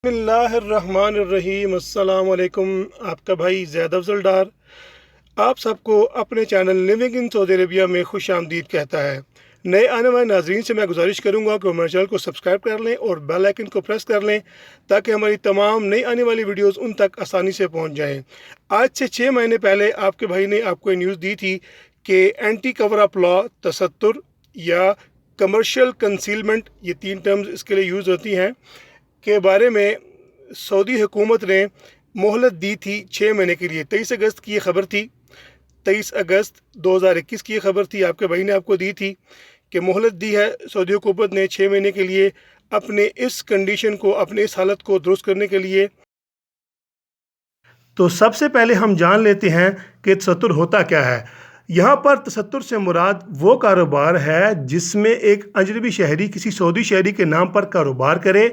بسم اللہ الرحمن الرحیم۔ السلام علیکم۔ آپ کا بھائی زید افضل ڈار آپ سب کو اپنے چینل لیونگ ان سعودی عربیہ میں خوش آمدید کہتا ہے۔ نئے آنے والے ناظرین سے میں گزارش کروں گا کہ وہ ہمارے چینل کو سبسکرائب کر لیں اور بیل آئیکن کو پریس کر لیں تاکہ ہماری تمام نئی آنے والی ویڈیوز ان تک آسانی سے پہنچ جائیں۔ آج سے 6 مہینے پہلے آپ کے بھائی نے آپ کو یہ نیوز دی تھی کہ اینٹی کور اپ لا، تستر یا کمرشل کنسیلمنٹ، یہ 3 ٹرمز اس کے لیے یوز ہوتی ہیں، کے بارے میں سعودی حکومت نے مہلت دی تھی 6 مہینے کے لیے۔ 23 اگست کی یہ خبر تھی، 23 اگست 2021 کی یہ خبر تھی۔ آپ کے بھائی نے آپ کو دی تھی کہ مہلت دی ہے سعودی حکومت نے 6 مہینے کے لیے اپنے اس کنڈیشن کو، اپنے اس حالت کو درست کرنے کے لیے۔ تو سب سے پہلے ہم جان لیتے ہیں کہ تستر ہوتا کیا ہے۔ یہاں پر تستر سے مراد وہ کاروبار ہے جس میں ایک اجنبی شہری کسی سعودی شہری کے نام پر کاروبار کرے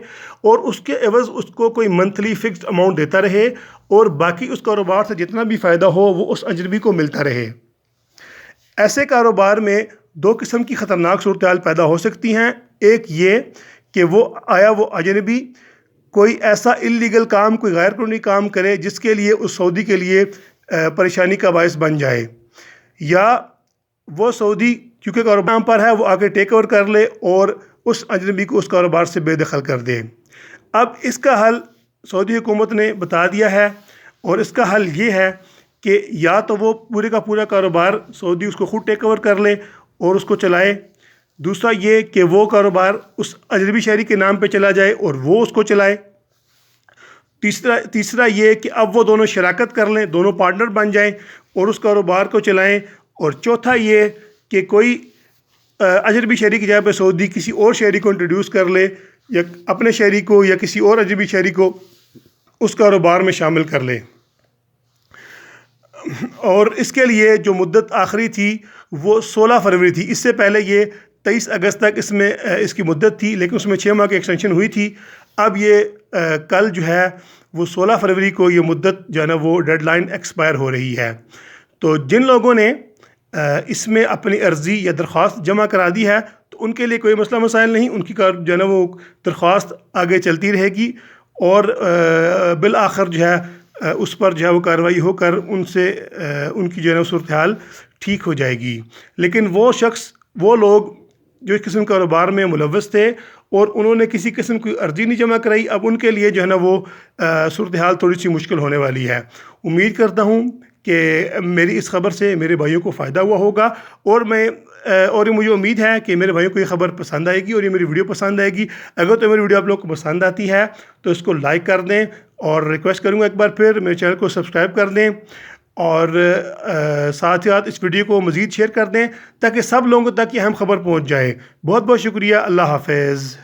اور اس کے عوض اس کو کوئی منتھلی فکسڈ اماؤنٹ دیتا رہے اور باقی اس کاروبار سے جتنا بھی فائدہ ہو وہ اس اجنبی کو ملتا رہے۔ ایسے کاروبار میں 2 قسم کی خطرناک صورتحال پیدا ہو سکتی ہیں۔ ایک یہ کہ وہ اجنبی کوئی ایسا اللیگل کام، کوئی غیر قانونی کام کرے جس کے لیے اس سعودی کے لیے پریشانی کا باعث بن جائے، یا وہ سعودی کیونکہ کاروبار پر ہے وہ آگے ٹیک اوور کر لے اور اس اجنبی کو اس کاروبار سے بے دخل کر دے۔ اب اس کا حل سعودی حکومت نے بتا دیا ہے، اور اس کا حل یہ ہے کہ یا تو وہ پورے کا پورا کاروبار سعودی اس کو خود ٹیک اوور کر لے اور اس کو چلائے، دوسرا یہ کہ وہ کاروبار اس اجنبی شہری کے نام پہ چلا جائے اور وہ اس کو چلائے، تیسرا یہ کہ اب وہ دونوں شراکت کر لیں، دونوں پارٹنر بن جائیں اور اس کاروبار کو چلائیں، اور چوتھا یہ کہ کوئی اجنبی شہری کی جگہ پہ سعودی کسی اور شہری کو انٹروڈیوس کر لے، یا اپنے شہری کو یا کسی اور اجنبی شہری کو اس کاروبار میں شامل کر لے۔ اور اس کے لیے جو مدت آخری تھی وہ 16 فروری تھی۔ اس سے پہلے یہ 23 اگست تک اس کی مدت تھی، لیکن اس میں 6 ماہ کی ایکسٹینشن ہوئی تھی۔ اب یہ کل جو ہے وہ 16 فروری کو یہ مدت جو ہے نا وہ ڈیڈ لائن ایکسپائر ہو رہی ہے۔ تو جن لوگوں نے اس میں اپنی عرضی یا درخواست جمع کرا دی ہے تو ان کے لیے کوئی مسئلہ مسائل نہیں، ان کی جو ہے نا وہ درخواست آگے چلتی رہے گی، اور بالآخر جو ہے اس پر جو ہے وہ کارروائی ہو کر ان کی جو ہے نا صورتحال ٹھیک ہو جائے گی۔ لیکن وہ لوگ جو اس قسم کاروبار میں ملوث تھے اور انہوں نے کسی قسم کی عرضی نہیں جمع کرائی، اب ان کے لیے جو ہے نا وہ صورتحال تھوڑی سی مشکل ہونے والی ہے۔ امید کرتا ہوں کہ میری اس خبر سے میرے بھائیوں کو فائدہ ہوا ہوگا، اور مجھے امید ہے کہ میرے بھائیوں کو یہ خبر پسند آئے گی اور یہ میری ویڈیو پسند آئے گی۔ اگر تو میری ویڈیو آپ لوگ کو پسند آتی ہے تو اس کو لائک کر دیں، اور ریکویسٹ کروں گا ایک بار پھر میرے چینل کو سبسکرائب کر دیں، اور ساتھ ہی ساتھ اس ویڈیو کو مزید شیئر کر دیں تاکہ سب لوگوں تک یہ اہم خبر پہنچ جائے۔ بہت بہت شکریہ۔ اللہ حافظ۔